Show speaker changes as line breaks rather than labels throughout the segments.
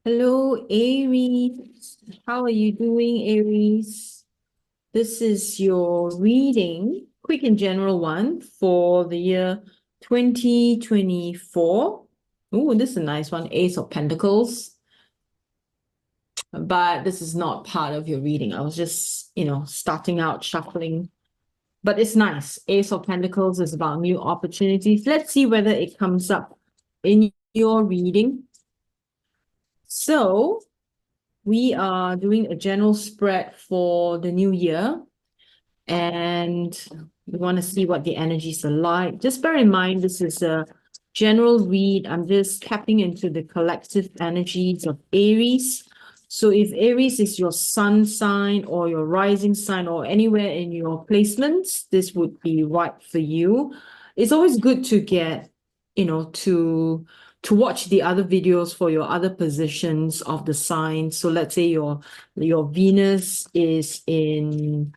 Hello, Aries. How are you doing, Aries? This is your reading, quick and general one for the year 2024. Oh, this is a nice one, Ace of Pentacles. But this is not part of your reading. I was just, starting out shuffling. But it's nice. Ace of Pentacles is about new opportunities. Let's see whether it comes up in your reading. So, we are doing a general spread for the new year, and we want to see what the energies are like. Just bear in mind, this is a general read. I'm just tapping into the collective energies of Aries. So if Aries is your sun sign or your rising sign or anywhere in your placements, this would be right for you. It's always good to get, to watch the other videos for your other positions of the sign. So let's say your Venus is in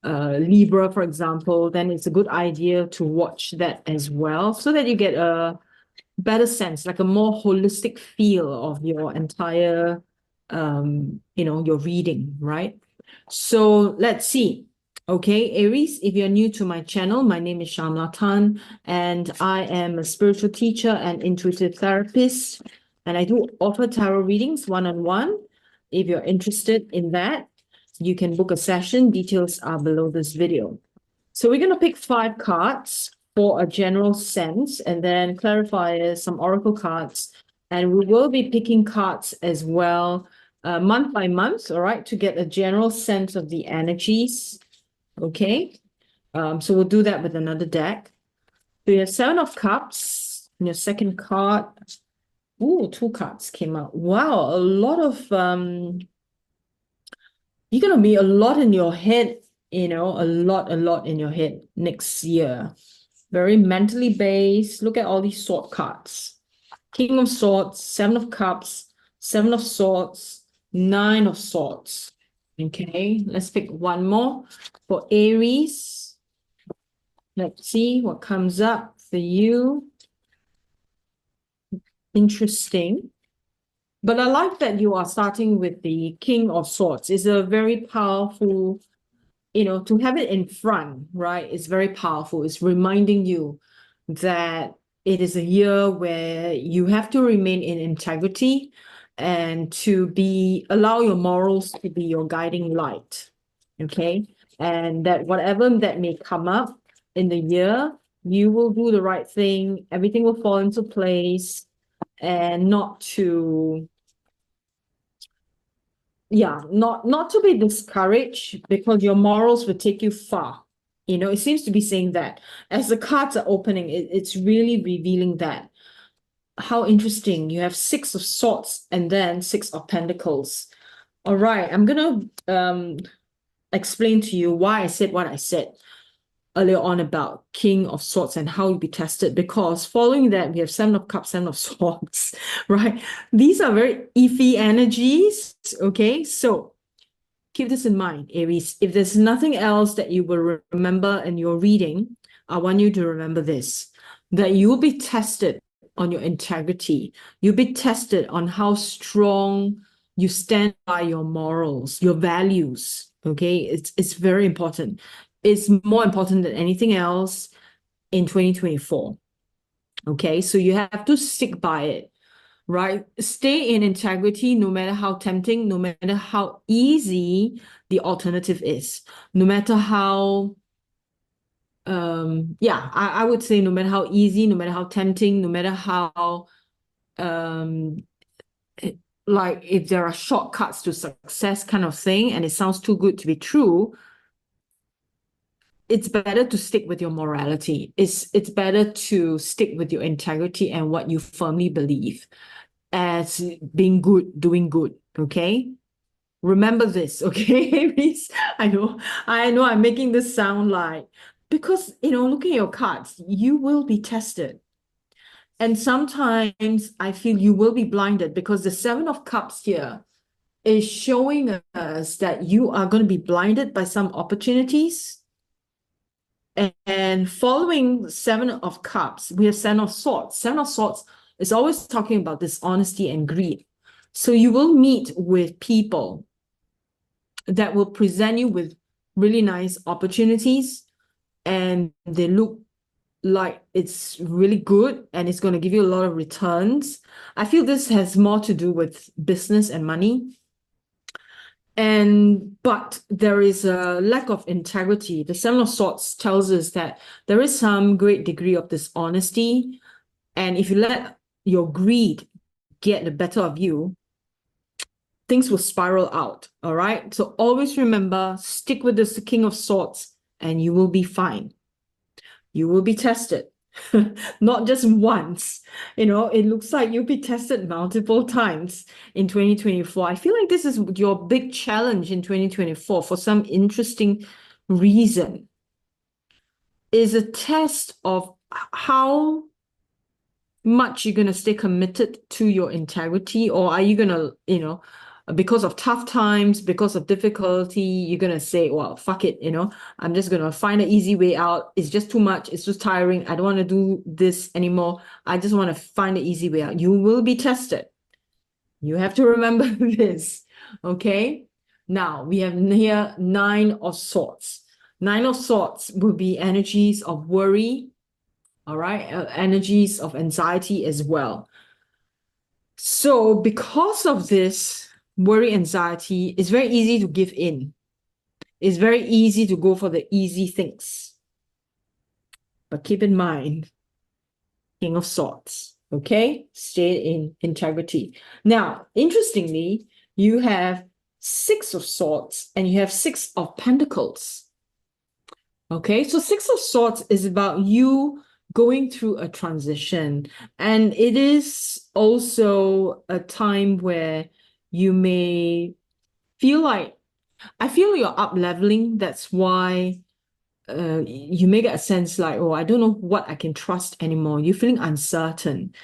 Libra, for example, then it's a good idea to watch that as well so that you get a better sense, like a more holistic feel of your entire, your reading, right? So let's see. Okay, Aries, if you're new to my channel, my name is Shamla Tan, and I am a spiritual teacher and intuitive therapist, and I do offer tarot readings one-on-one. If you're interested in that, you can book a session. Details are below this video. So we're going to pick 5 cards for a general sense and then clarifiers, some oracle cards. And we will be picking cards as well, month by month, all right, to get a general sense of the energies. Okay. So we'll do that with another deck. So you have 7 of Cups in your second card. Ooh, 2 cards came out. Wow, a lot of you're gonna be a lot in your head, a lot in your head next year. Very mentally based. Look at all these sword cards. King of Swords, 7 of Cups, 7 of Swords, 9 of Swords. Okay, let's pick one more for Aries. Let's see what comes up for you. Interesting. But I like that you are starting with the King of Swords. It's a very powerful, to have it in front, right? It's very powerful. It's reminding you that it is a year where you have to remain in integrity and to allow your morals to be your guiding light. Okay. And that whatever that may come up in the year, you will do the right thing. Everything will fall into place, and not to be discouraged, because your morals will take you far. It seems to be saying that as the cards are opening, it's really revealing that. How interesting. You have 6 of Swords and then 6 of Pentacles. All right, I'm gonna explain to you why I said what I said earlier on about King of Swords and how you'll be tested, because following that we have 7 of Cups, 7 of Swords, right? These are very iffy energies. Okay, so keep this in mind, Aries. If there's nothing else that you will remember in your reading, I want you to remember this, that you will be tested on your integrity. You'll be tested on how strong you stand by your morals, your values. Okay, it's very important. It's more important than anything else in 2024. Okay, so you have to stick by it, right? Stay in integrity no matter how tempting, no matter how easy the alternative is, no matter how, I would say no matter how easy, no matter how tempting, no matter how, like if there are shortcuts to success kind of thing, and it sounds too good to be true, it's better to stick with your morality. It's better to stick with your integrity and what you firmly believe as being good, doing good. Okay. Remember this, okay, Aries? I know I'm making this sound like, because, looking at your cards, you will be tested. And sometimes I feel you will be blinded, because the 7 of Cups here is showing us that you are going to be blinded by some opportunities. And following 7 of Cups, we have 7 of Swords. 7 of Swords is always talking about dishonesty and greed. So you will meet with people that will present you with really nice opportunities, and they look like it's really good and it's going to give you a lot of returns. I feel this has more to do with business and money. But there is a lack of integrity. The Seven of Swords tells us that there is some great degree of dishonesty. And if you let your greed get the better of you, things will spiral out. All right. So always remember, stick with this King of Swords and you will be fine. You will be tested. Not just once. It looks like you'll be tested multiple times in 2024. I feel like this is your big challenge in 2024 for some interesting reason. Is a test of how much you're going to stay committed to your integrity, or are you going to, because of tough times, because of difficulty, you're going to say, well, fuck it, I'm just going to find an easy way out. It's just too much. It's just tiring. I don't want to do this anymore. I just want to find an easy way out. You will be tested. You have to remember this, okay? Now, we have here Nine of Swords. Nine of Swords will be energies of worry, all right? Energies of anxiety as well. So because of this worry, anxiety, it's very easy to give in. It's very easy to go for the easy things. But keep in mind, King of Swords, okay? Stay in integrity. Now, interestingly, you have Six of Swords and you have Six of Pentacles. Okay, so Six of Swords is about you going through a transition, and it is also a time where you may feel like, I feel you're up leveling. That's why you may get a sense like, oh, I don't know what I can trust anymore. You're feeling uncertain.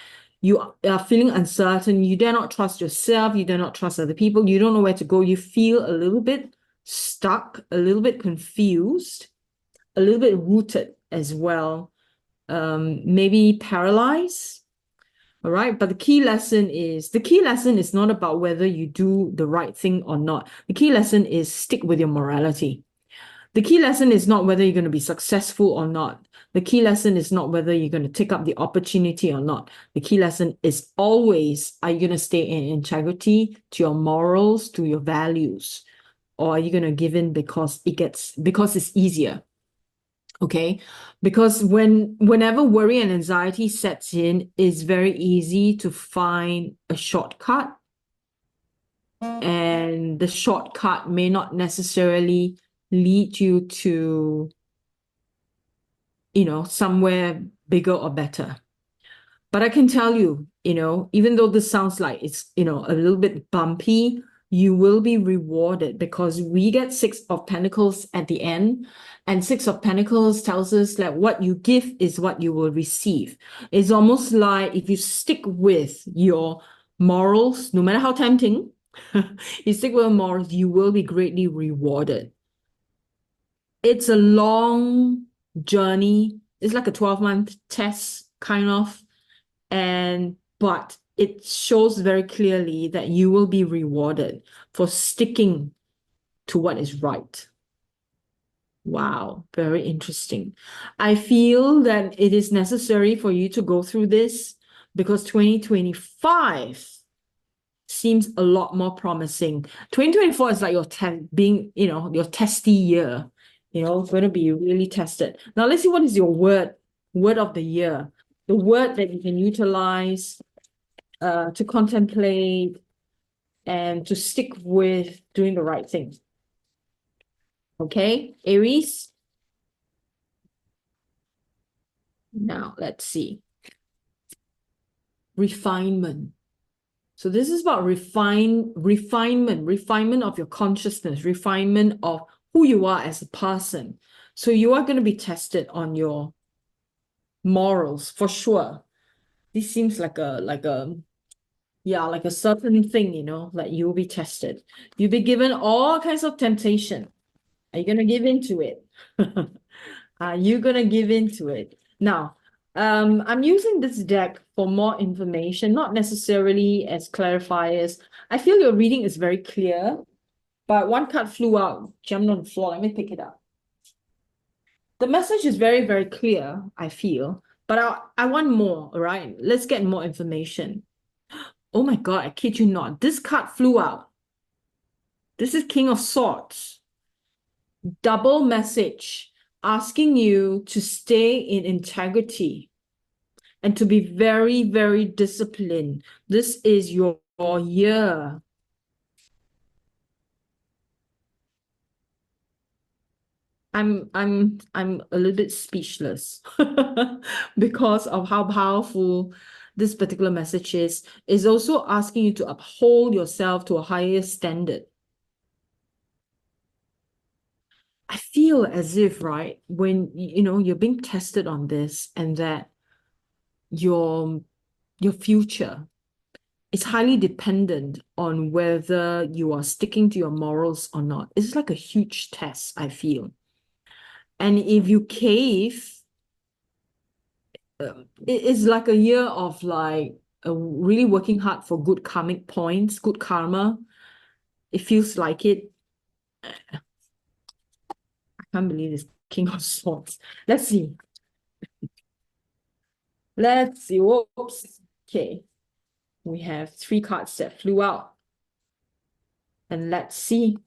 You are feeling uncertain. You dare not trust yourself. You dare not trust other people. You don't know where to go. You feel a little bit stuck, a little bit confused, a little bit rooted as well, maybe paralyzed. All right. But the key lesson is not about whether you do the right thing or not. The key lesson is stick with your morality. The key lesson is not whether you're going to be successful or not. The key lesson is not whether you're going to take up the opportunity or not. The key lesson is always, are you going to stay in integrity to your morals, to your values? Or are you going to give in because it's easier? Okay, because whenever worry and anxiety sets in, it's very easy to find a shortcut, and the shortcut may not necessarily lead you to, somewhere bigger or better. But I can tell you, even though this sounds like it's, a little bit bumpy, you will be rewarded because we get Six of Pentacles at the end. And Six of Pentacles tells us that what you give is what you will receive. It's almost like if you stick with your morals, no matter how tempting, you stick with your morals, you will be greatly rewarded. It's a long journey. It's like a 12-month test, kind of. But it shows very clearly that you will be rewarded for sticking to what is right. Wow, very interesting. I feel that it is necessary for you to go through this because 2025 seems a lot more promising. 2024 is like your testy year, going to be really tested. Now let's see what is your word of the year. The word that you can utilize to contemplate and to stick with doing the right thing. Okay, Aries. Now let's see. Refinement. So this is about refinement of your consciousness, refinement of who you are as a person. So you are going to be tested on your morals for sure. This seems like a certain thing, that you will be tested. You'll be given all kinds of temptation. Are you going to give into it? Are you going to give into it? Now, I'm using this deck for more information, not necessarily as clarifiers. I feel your reading is very clear, but one card flew out, jumped on the floor. Let me pick it up. The message is very, very clear, I feel, but I want more, all right? Let's get more information. Oh my God, I kid you not. This card flew out. This is King of Swords. Double message asking you to stay in integrity and to be very, very disciplined. This is your year. I'm a little bit speechless because of how powerful this particular message is. Is also asking you to uphold yourself to a higher standard. I feel as if, right, when you're being tested on this and that your future is highly dependent on whether you are sticking to your morals or not. It's like a huge test, I feel. And if you cave, it's like a year of like really working hard for good karmic points, good karma. It feels like it. I can't believe this King of Swords. Let's see. Let's see. Whoops. Okay. We have 3 cards that flew out. And let's see.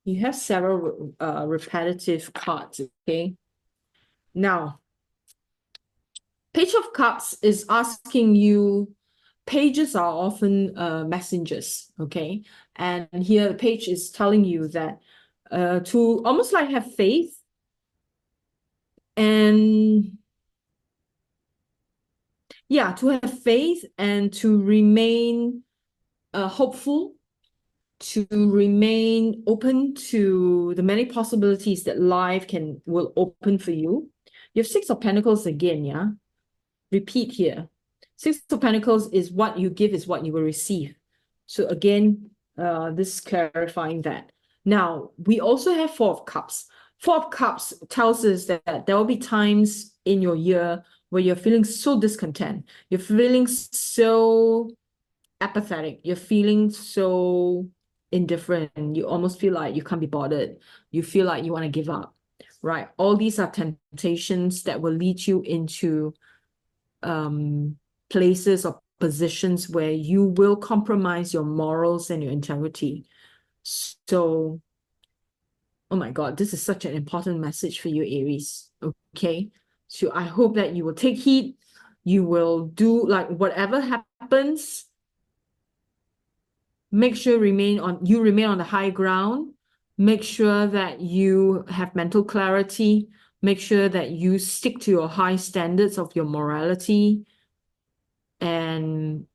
You have several repetitive cards, okay? Now, Page of Cups is asking you, pages are often messengers, okay? And here the page is telling you that to almost like have faith and yeah, to have faith and to remain hopeful, to remain open to the many possibilities that life will open for you. You have 6 of Pentacles again, yeah? Repeat here. 6 of Pentacles is what you give is what you will receive. So again, this is clarifying that. Now, we also have 4 of Cups. 4 of Cups tells us that there will be times in your year where you're feeling so discontent. You're feeling so apathetic. You're feeling so indifferent. You almost feel like you can't be bothered. You feel like you want to give up, right? All these are temptations that will lead you into places or positions where you will compromise your morals and your integrity. So, oh my God, this is such an important message for you, Aries. Okay. So I hope that you will take heed. You will do like whatever happens. Make sure you remain on the high ground. Make sure that you have mental clarity. Make sure that you stick to your high standards of your morality and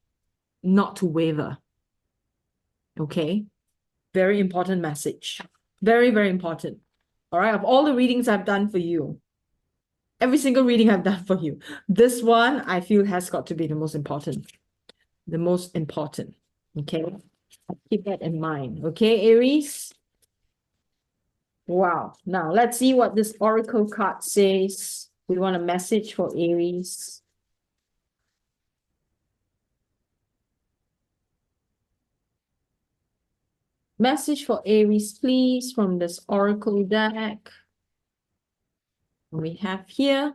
not to waver. Okay? Very important message. Very, very important. All right? Of all the readings I've done for you, every single reading I've done for you, this one I feel has got to be the most important. The most important. Okay? Keep that in mind. Okay, Aries? Wow. Now, let's see what this Oracle card says. We want a message for Aries. Message for Aries, please, from this Oracle deck. We have here,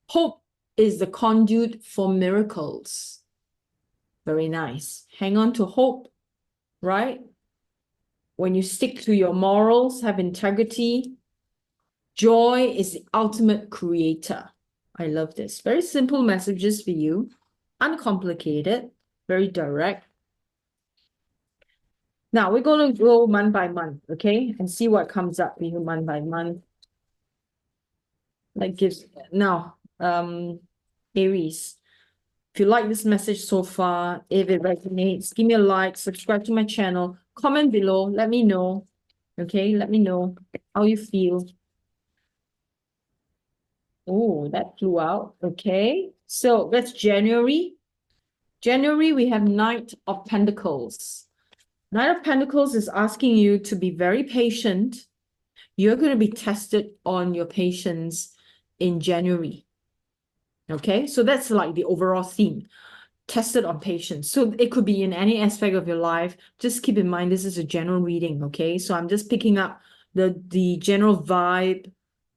hope is the conduit for miracles. Very nice. Hang on to hope, right? When you stick to your morals, have integrity, joy is the ultimate creator. I love this. Very simple messages for you. Uncomplicated, very direct. Now we're going to go month by month, okay? And see what comes up for you month by month. Like gives now, Aries. If you like this message so far, if it resonates, give me a like, subscribe to my channel, comment below, let me know. Okay, let me know how you feel. Oh, that flew out. Okay, so that's January. January, we have Knight of Pentacles. Knight of Pentacles is asking you to be very patient. You're going to be tested on your patience in January. Okay, so that's like the overall theme. Tested on patience. So it could be in any aspect of your life. Just keep in mind this is a general reading, okay? So I'm just picking up the general vibe.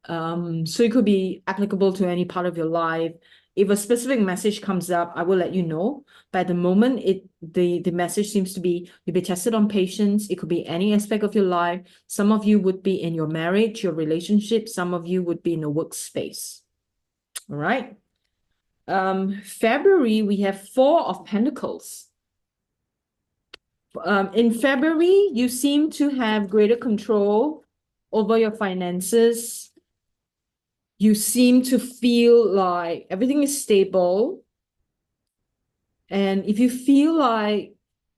So it could be applicable to any part of your life. If a specific message comes up, I will let you know. But at the moment, the message seems to be you'll be tested on patience. It could be any aspect of your life. Some of you would be in your marriage, your relationship. Some of you would be in a workspace. All right. February, we have Four of Pentacles. In February, you seem to have greater control over your finances. You seem to feel like everything is stable. And if you feel like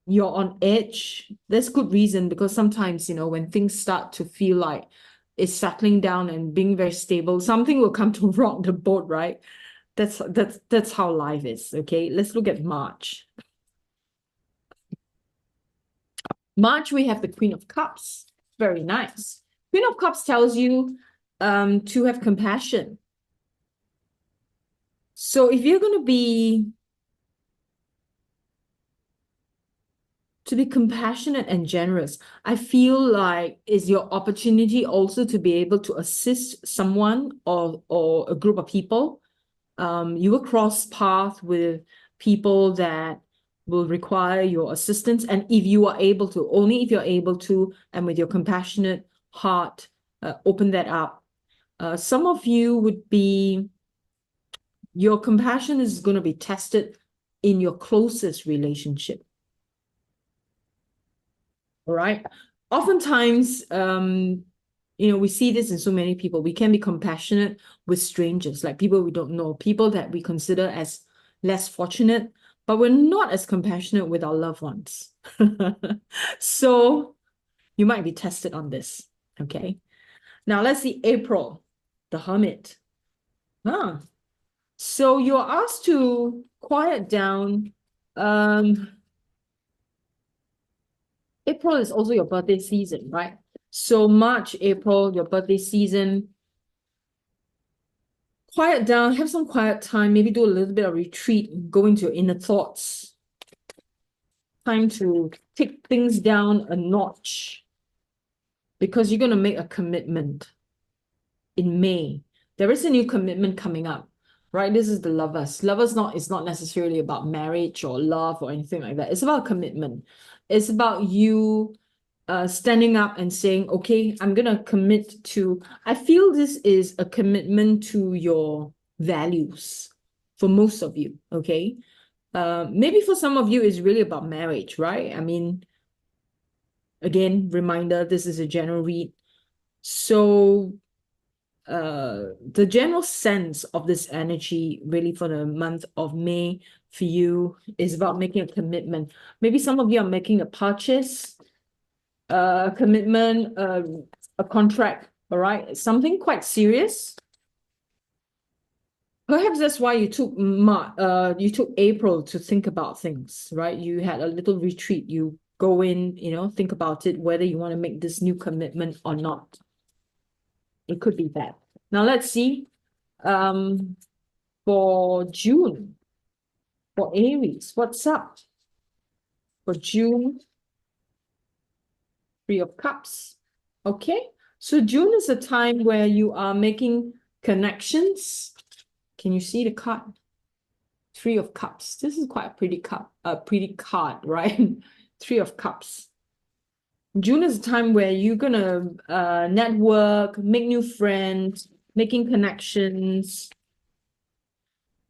you're on edge, there's good reason, because sometimes, when things start to feel like it's settling down and being very stable, something will come to rock the boat, right? That's how life is. Okay, let's look at March. March, we have the Queen of Cups. Very nice. Queen of Cups tells you to have compassion. So if you're going to be compassionate and generous, I feel like is your opportunity also to be able to assist someone or a group of people. You will cross paths with people that will require your assistance. And if you are able to, only if you're able to, and with your compassionate heart, open that up. Some of you would be, your compassion is going to be tested in your closest relationship. All right. Oftentimes, we see this in so many people. We can be compassionate with strangers, like people we don't know, people that we consider as less fortunate, but we're not as compassionate with our loved ones. So you might be tested on this. Okay. Now let's see April, the Hermit. So you're asked to quiet down. April is also your birthday season, right? So March, April, your birthday season. Quiet down, have some quiet time, maybe do a little bit of retreat, go into your inner thoughts. Time to take things down a notch, because you're going to make a commitment in May. There is a new commitment coming up, right? This is the Lovers. Lovers it's not necessarily about marriage or love or anything like that. It's about commitment. It's about you standing up and saying, okay, I'm going to commit to, I feel this is a commitment to your values for most of you, okay? Maybe for some of you, it's really about marriage, right? I mean, again, reminder, this is a general read. So the general sense of this energy really for the month of May for you is about making a commitment. Maybe some of you are making a purchase, commitment, a contract, all right? Something quite serious. Perhaps that's why you took April to think about things, right? You had a little retreat. You go in, think about it, whether you want to make this new commitment or not. It could be that. Now let's see. For June, for Aries, what's up? For June, Three of Cups. Okay, so June is a time where you are making connections. Can you see the card? Three of Cups. This is quite a pretty card, right? Three of Cups. June is a time where you're gonna network, make new friends, making connections.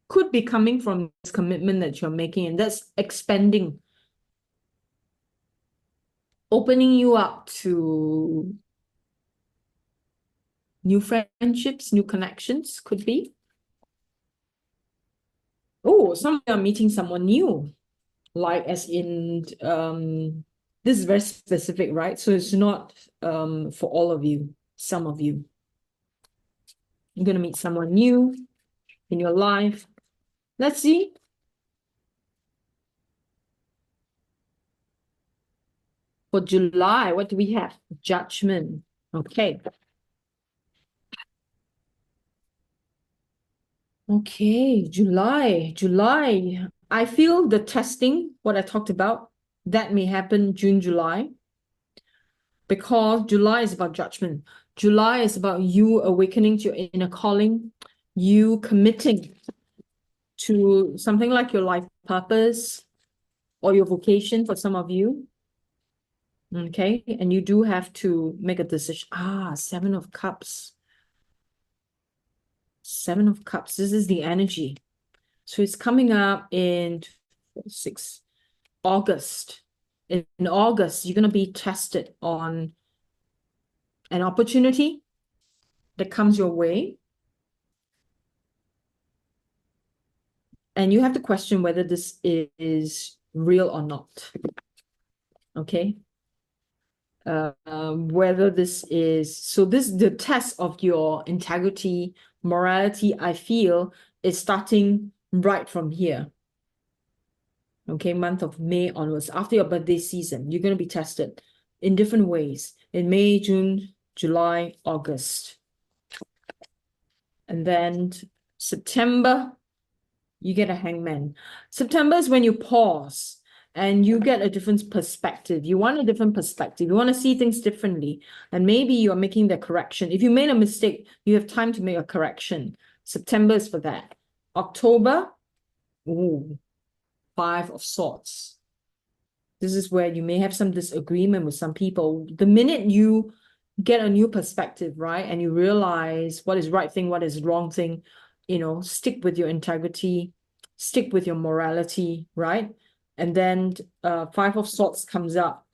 Could be coming from this commitment that you're making, and that's expanding, opening you up to new friendships, new connections, could be. Oh, some of you are meeting someone new, like as in, this is very specific, right? So it's not for all of you, some of you. You're going to meet someone new in your life. Let's see. For July, what do we have? Judgment. Okay. Okay, July. I feel the testing, what I talked about, that may happen June, July, because July is about judgment. July is about you awakening to your inner calling, you committing to something like your life purpose or your vocation for some of you. Okay, and you do have to make a decision. Seven of Cups. Seven of Cups. This is the energy. So it's coming up in 6 August. In August, you're going to be tested on an opportunity that comes your way. And you have to question whether this is real or not. Okay. Whether this is, so this, the test of your integrity, morality, I feel, is starting right from here. Okay, month of May onwards, after your birthday season, you're going to be tested in different ways in May, June, July, August. And then September, you get a hangman. September is when you pause and you get a different perspective. You want a different perspective. You want to see things differently. And maybe you're making the correction. If you made a mistake, you have time to make a correction. September is for that. October, ooh, Five of Swords. This is where you may have some disagreement with some people. The minute you get a new perspective, right, and you realize what is right thing, what is wrong thing, stick with your integrity, stick with your morality, right? And then Five of Swords comes up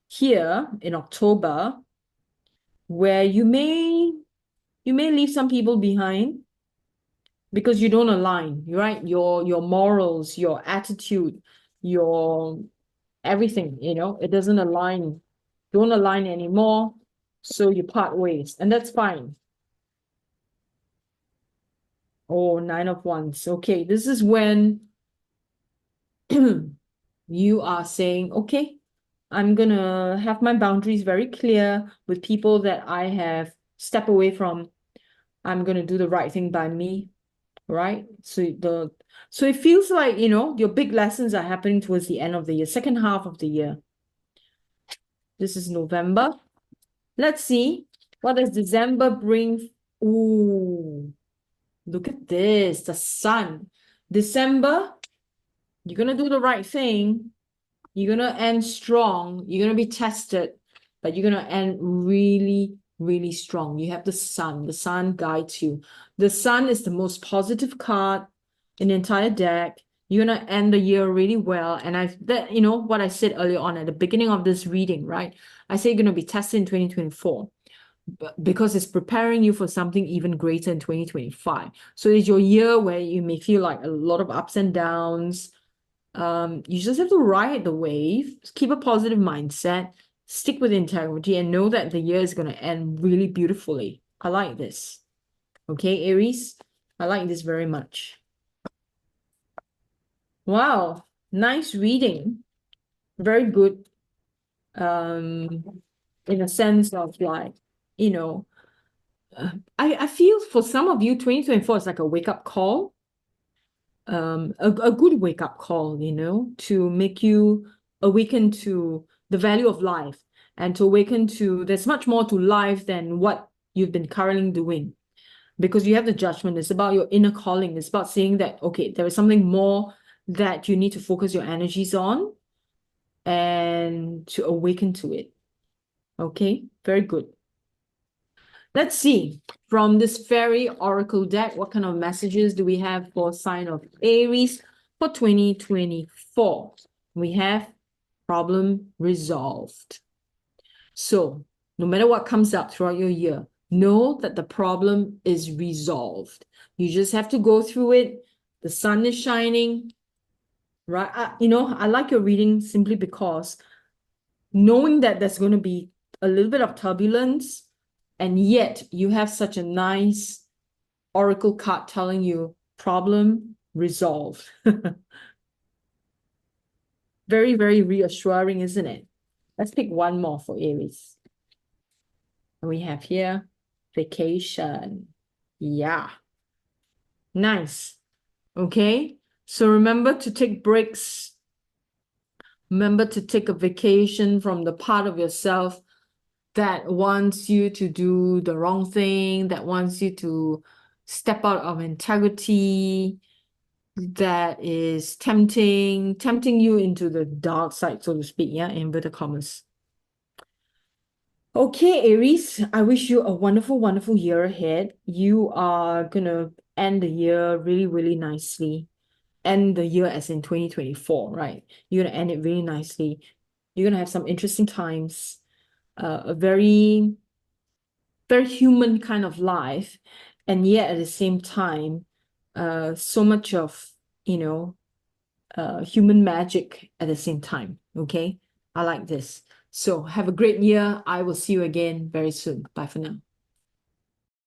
here in October, where you may leave some people behind because you don't align, right? Your morals, your attitude, your everything, it doesn't align, don't align anymore. So you part ways, and that's fine. Oh, Nine of Wands. Okay, this is when you are saying, okay, I'm gonna have my boundaries very clear with people that I have stepped away from. I'm gonna do the right thing by me, right? So it feels like, your big lessons are happening towards the end of the year, second half of the year. This is November. Let's see, what does December bring? Ooh, look at this, the sun. December, you're gonna do the right thing. You're gonna end strong. You're gonna be tested, but you're gonna end really, really strong. You have the sun. The sun guides you. The sun is the most positive card in the entire deck. You're gonna end the year really well. And what I said earlier on at the beginning of this reading, right? I say you're gonna be tested in 2024. Because it's preparing you for something even greater in 2025. So it's your year where you may feel like a lot of ups and downs. You just have to ride the wave, keep a positive mindset, stick with integrity, and know that the year is going to end really beautifully. I like this. Okay, Aries, I like this very much. Wow, nice reading. Very good. In a sense of like, I feel for some of you, 2024 is like a wake-up call. A good wake-up call, to make you awaken to the value of life and to awaken to there's much more to life than what you've been currently doing. Because you have the judgment. It's about your inner calling. It's about saying that, okay, there is something more that you need to focus your energies on and to awaken to it. Okay, very good. Let's see, from this fairy oracle deck, what kind of messages do we have for sign of Aries for 2024? We have problem resolved. So no matter what comes up throughout your year, know that the problem is resolved. You just have to go through it. The sun is shining, right? I like your reading simply because knowing that there's going to be a little bit of turbulence, and yet you have such a nice oracle card telling you problem resolved. Very, very reassuring, isn't it? Let's pick one more for Aries. And we have here vacation. Yeah. Nice. Okay. So remember to take breaks. Remember to take a vacation from the part of yourself that wants you to do the wrong thing, that wants you to step out of integrity, that is tempting you into the dark side, so to speak, yeah, in inverted commas. Okay, Aries, I wish you a wonderful, wonderful year ahead. You are gonna end the year really, really nicely. End the year as in 2024, right? You're gonna end it really nicely. You're gonna have some interesting times, a very, very human kind of life, and yet at the same time, so much of, you know, human magic at the same time. Okay, I like this. So have a great year. I will see you again very soon. Bye for now.